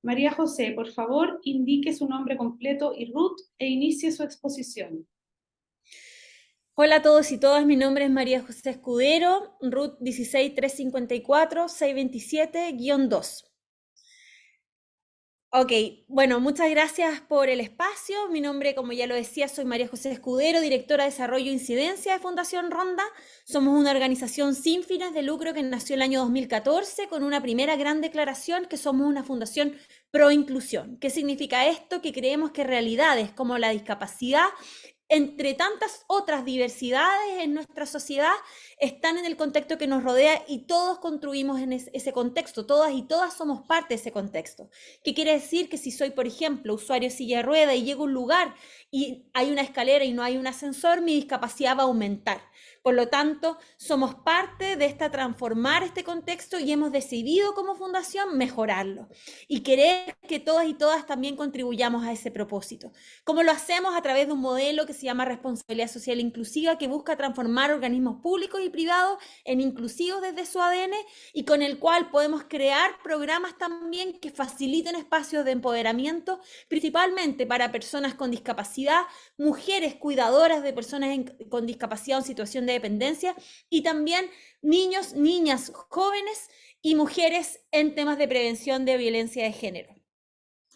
María José, por favor, indique su nombre completo y RUT e inicie su exposición. Hola a todos y todas, mi nombre es María José Escudero, RUT 16354-627-2. Ok, bueno, muchas gracias por el espacio. Mi nombre, como ya lo decía, soy María José Escudero, directora de Desarrollo e Incidencia de Fundación Ronda. Somos una organización sin fines de lucro que nació el año 2014 con una primera gran declaración que somos una fundación pro inclusión. ¿Qué significa esto? Que creemos que realidades como la discapacidad, entre tantas otras diversidades en nuestra sociedad, están en el contexto que nos rodea y todos construimos en ese contexto, todas y todas somos parte de ese contexto. ¿Qué quiere decir? Que si soy, por ejemplo, usuario de silla de rueda y llego a un lugar y hay una escalera y no hay un ascensor, mi discapacidad va a aumentar. Por lo tanto, somos parte de transformar este contexto y hemos decidido como fundación mejorarlo y querer que todas y todas también contribuyamos a ese propósito. ¿Cómo lo hacemos? A través de un modelo que se llama responsabilidad social inclusiva, que busca transformar organismos públicos y privados en inclusivos desde su ADN y con el cual podemos crear programas también que faciliten espacios de empoderamiento, principalmente para personas con discapacidad, mujeres cuidadoras de personas con discapacidad o en situación de dependencia y también niños, niñas, jóvenes y mujeres en temas de prevención de violencia de género.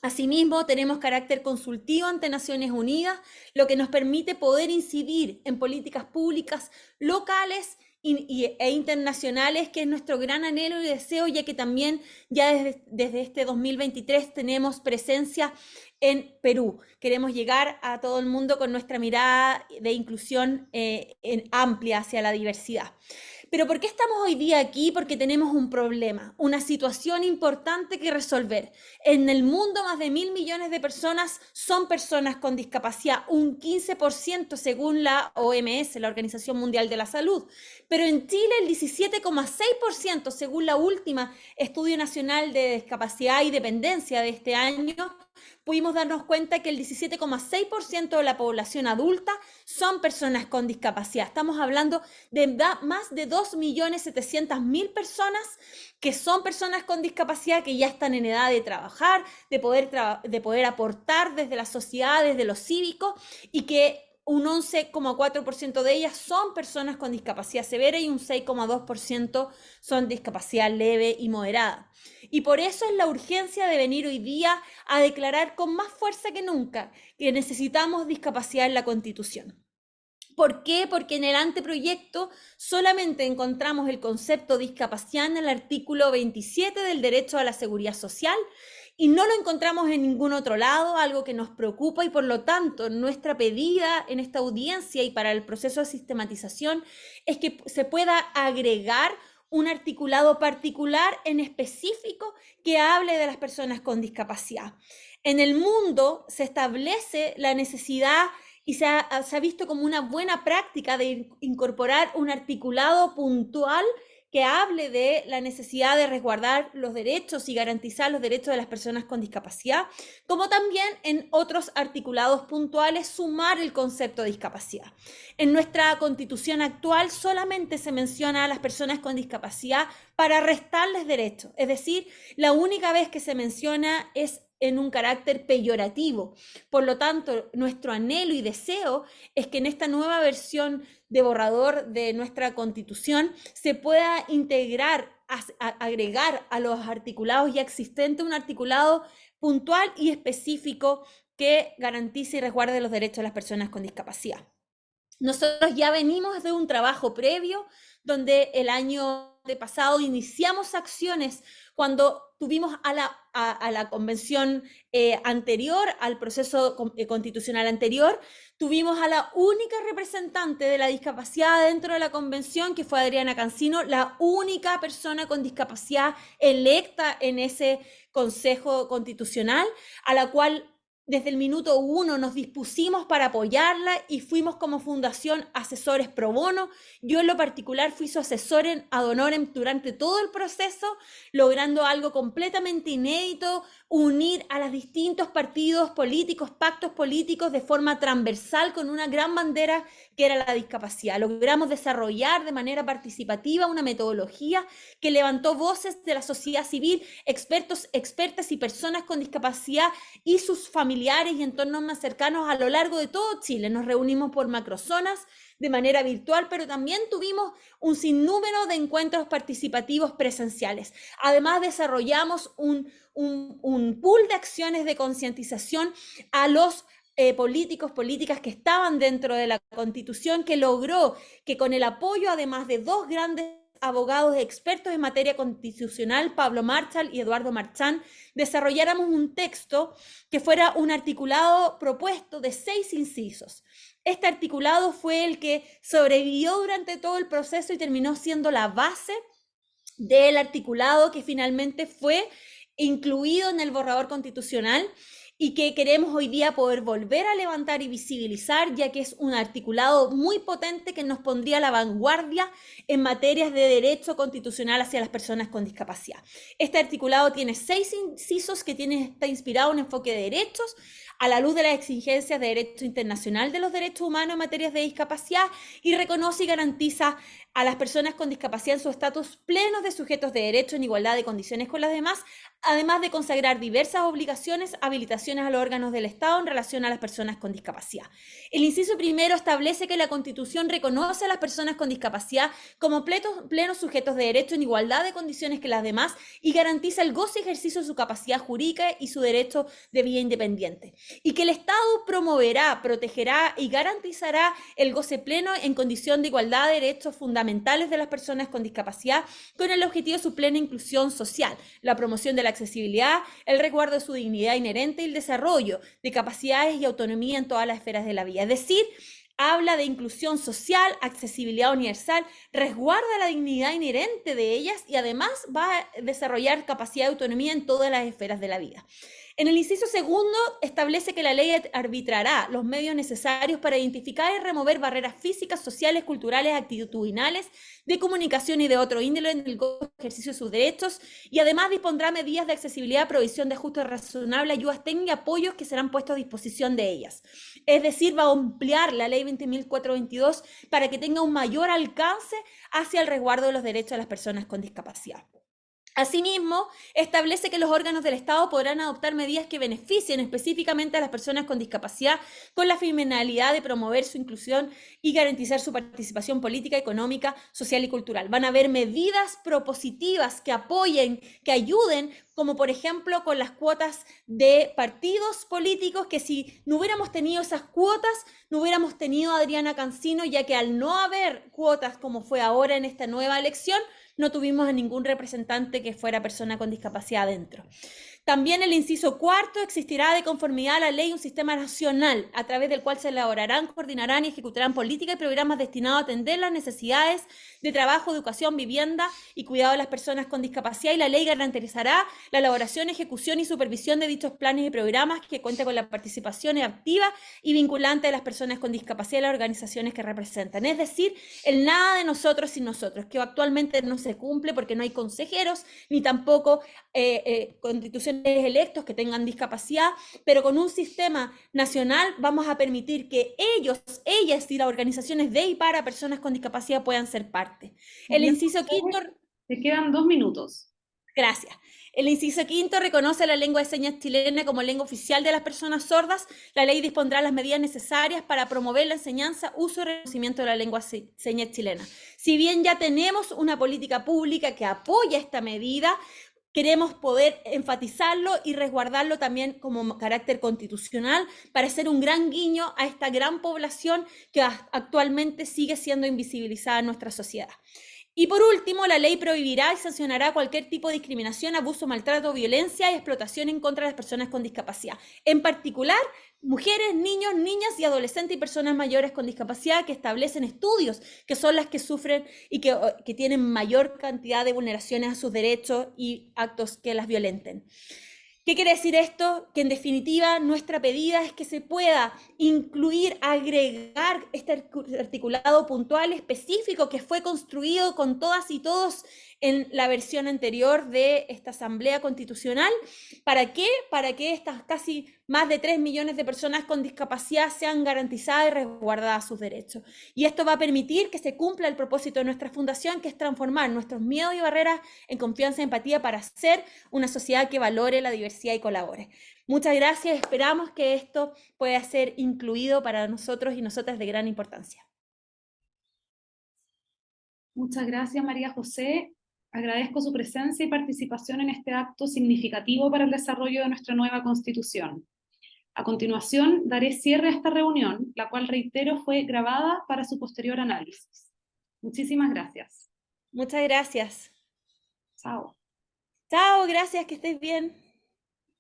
Asimismo, tenemos carácter consultivo ante Naciones Unidas, lo que nos permite poder incidir en políticas públicas locales e internacionales, que es nuestro gran anhelo y deseo, ya que también ya desde este 2023 tenemos presencia en Perú. Queremos llegar a todo el mundo con nuestra mirada de inclusión amplia hacia la diversidad. Pero ¿por qué estamos hoy día aquí? Porque tenemos un problema, una situación importante que resolver. En el mundo, más de 1.000 millones de personas son personas con discapacidad, un 15% según la OMS, la Organización Mundial de la Salud. Pero en Chile el 17,6% según la última Estudio Nacional de Discapacidad y Dependencia de este año, pudimos darnos cuenta que el 17,6% de la población adulta son personas con discapacidad. Estamos hablando de más de 2.700.000 personas que son personas con discapacidad, que ya están en edad de trabajar, de poder aportar desde la sociedad, desde lo cívico, y que un 11,4% de ellas son personas con discapacidad severa y un 6,2% son discapacidad leve y moderada. Y por eso es la urgencia de venir hoy día a declarar con más fuerza que nunca que necesitamos discapacidad en la Constitución. ¿Por qué? Porque en el anteproyecto solamente encontramos el concepto discapacidad en el artículo 27 del derecho a la seguridad social y no lo encontramos en ningún otro lado, algo que nos preocupa, y por lo tanto nuestra pedida en esta audiencia y para el proceso de sistematización es que se pueda agregar un articulado particular en específico que hable de las personas con discapacidad. En el mundo se establece la necesidad y se ha visto como una buena práctica de incorporar un articulado puntual que hable de la necesidad de resguardar los derechos y garantizar los derechos de las personas con discapacidad, como también en otros articulados puntuales sumar el concepto de discapacidad. En nuestra Constitución actual solamente se menciona a las personas con discapacidad para restarles derechos, es decir, la única vez que se menciona es en un carácter peyorativo. Por lo tanto, nuestro anhelo y deseo es que en esta nueva versión de borrador de nuestra Constitución se pueda integrar, agregar a los articulados ya existentes un articulado puntual y específico que garantice y resguarde los derechos de las personas con discapacidad. Nosotros ya venimos de un trabajo previo donde el año pasado iniciamos acciones cuando tuvimos a la convención anterior, al proceso constitucional anterior, tuvimos a la única representante de la discapacidad dentro de la convención, que fue Adriana Cancino, la única persona con discapacidad electa en ese consejo constitucional, a la cual desde el minuto uno nos dispusimos para apoyarla y fuimos como fundación asesores pro bono. Yo en lo particular fui su asesor ad honorem durante todo el proceso, logrando algo completamente inédito, unir a los distintos partidos políticos, pactos políticos de forma transversal con una gran bandera que era la discapacidad. Logramos desarrollar de manera participativa una metodología que levantó voces de la sociedad civil, expertos, expertas y personas con discapacidad y sus familiares y entornos más cercanos a lo largo de todo Chile. Nos reunimos por macrozonas de manera virtual, pero también tuvimos un sinnúmero de encuentros participativos presenciales. Además, desarrollamos un pool de acciones de concientización a los políticos, políticas que estaban dentro de la Constitución, que logró que con el apoyo, además de dos grandes abogados expertos en materia constitucional, Pablo Marchal y Eduardo Marchán, desarrolláramos un texto que fuera un articulado propuesto de 6 incisos. Este articulado fue el que sobrevivió durante todo el proceso y terminó siendo la base del articulado que finalmente fue incluido en el borrador constitucional y que queremos hoy día poder volver a levantar y visibilizar, ya que es un articulado muy potente que nos pondría a la vanguardia en materias de derecho constitucional hacia las personas con discapacidad. Este articulado tiene 6 incisos que está inspirado en un enfoque de derechos, a la luz de las exigencias de derecho internacional de los derechos humanos en materias de discapacidad, y reconoce y garantiza a las personas con discapacidad en su estatus pleno de sujetos de derecho en igualdad de condiciones con las demás, además de consagrar diversas obligaciones, habilitaciones a los órganos del Estado en relación a las personas con discapacidad. El inciso primero establece que la Constitución reconoce a las personas con discapacidad como plenos sujetos de derecho en igualdad de condiciones que las demás y garantiza el goce y ejercicio de su capacidad jurídica y su derecho de vida independiente. Y que el Estado promoverá, protegerá y garantizará el goce pleno en condición de igualdad de derechos fundamentales de las personas con discapacidad con el objetivo de su plena inclusión social, la promoción de la accesibilidad, el resguardo de su dignidad inherente y el desarrollo de capacidades y autonomía en todas las esferas de la vida. Es decir, habla de inclusión social, accesibilidad universal, resguarda la dignidad inherente de ellas y además va a desarrollar capacidad de autonomía en todas las esferas de la vida. En el inciso segundo establece que la ley arbitrará los medios necesarios para identificar y remover barreras físicas, sociales, culturales, actitudinales, de comunicación y de otro índole en el ejercicio de sus derechos, y además dispondrá medidas de accesibilidad, provisión de ajuste razonable, ayudas técnicas y apoyos que serán puestos a disposición de ellas. Es decir, va a ampliar la ley 20.422 para que tenga un mayor alcance hacia el resguardo de los derechos de las personas con discapacidad. Asimismo, establece que los órganos del Estado podrán adoptar medidas que beneficien específicamente a las personas con discapacidad con la finalidad de promover su inclusión y garantizar su participación política, económica, social y cultural. Van a haber medidas propositivas que apoyen, que ayuden, como por ejemplo con las cuotas de partidos políticos, que si no hubiéramos tenido esas cuotas, no hubiéramos tenido a Adriana Cancino, ya que al no haber cuotas como fue ahora en esta nueva elección, no tuvimos a ningún representante que fuera persona con discapacidad dentro. También el inciso cuarto, existirá de conformidad a la ley un sistema nacional a través del cual se elaborarán, coordinarán y ejecutarán políticas y programas destinados a atender las necesidades de trabajo, educación, vivienda y cuidado de las personas con discapacidad, y la ley garantizará la elaboración, ejecución y supervisión de dichos planes y programas que cuenten con la participación activa y vinculante de las personas con discapacidad y las organizaciones que representan. Es decir, el nada de nosotros sin nosotros, que actualmente no se cumple porque no hay consejeros ni tampoco constituciones electos que tengan discapacidad, pero con un sistema nacional vamos a permitir que ellos, ellas y las organizaciones de y para personas con discapacidad puedan ser parte. El inciso quinto... Te quedan 2 minutos. Gracias. El inciso quinto reconoce la lengua de señas chilena como lengua oficial de las personas sordas. La ley dispondrá las medidas necesarias para promover la enseñanza, uso y reconocimiento de la lengua de señas chilena. Si bien ya tenemos una política pública que apoya esta medida, queremos poder enfatizarlo y resguardarlo también como carácter constitucional para hacer un gran guiño a esta gran población que actualmente sigue siendo invisibilizada en nuestra sociedad. Y por último, la ley prohibirá y sancionará cualquier tipo de discriminación, abuso, maltrato, violencia y explotación en contra de las personas con discapacidad. En particular, mujeres, niños, niñas y adolescentes y personas mayores con discapacidad que establecen estudios que son las que sufren y que tienen mayor cantidad de vulneraciones a sus derechos y actos que las violenten. ¿Qué quiere decir esto? Que en definitiva nuestra pedida es que se pueda incluir, agregar este articulado puntual específico que fue construido con todas y todos en la versión anterior de esta Asamblea Constitucional. ¿Para qué? Para que estas casi más de 3 millones de personas con discapacidad sean garantizadas y resguardadas sus derechos. Y esto va a permitir que se cumpla el propósito de nuestra fundación, que es transformar nuestros miedos y barreras en confianza y empatía para ser una sociedad que valore la diversidad y colabore. Muchas gracias, esperamos que esto pueda ser incluido para nosotros y nosotras de gran importancia. Muchas gracias, María José. Agradezco su presencia y participación en este acto significativo para el desarrollo de nuestra nueva Constitución. A continuación, daré cierre a esta reunión, la cual, reitero, fue grabada para su posterior análisis. Muchísimas gracias. Muchas gracias. Chao. Chao, gracias, que estés bien.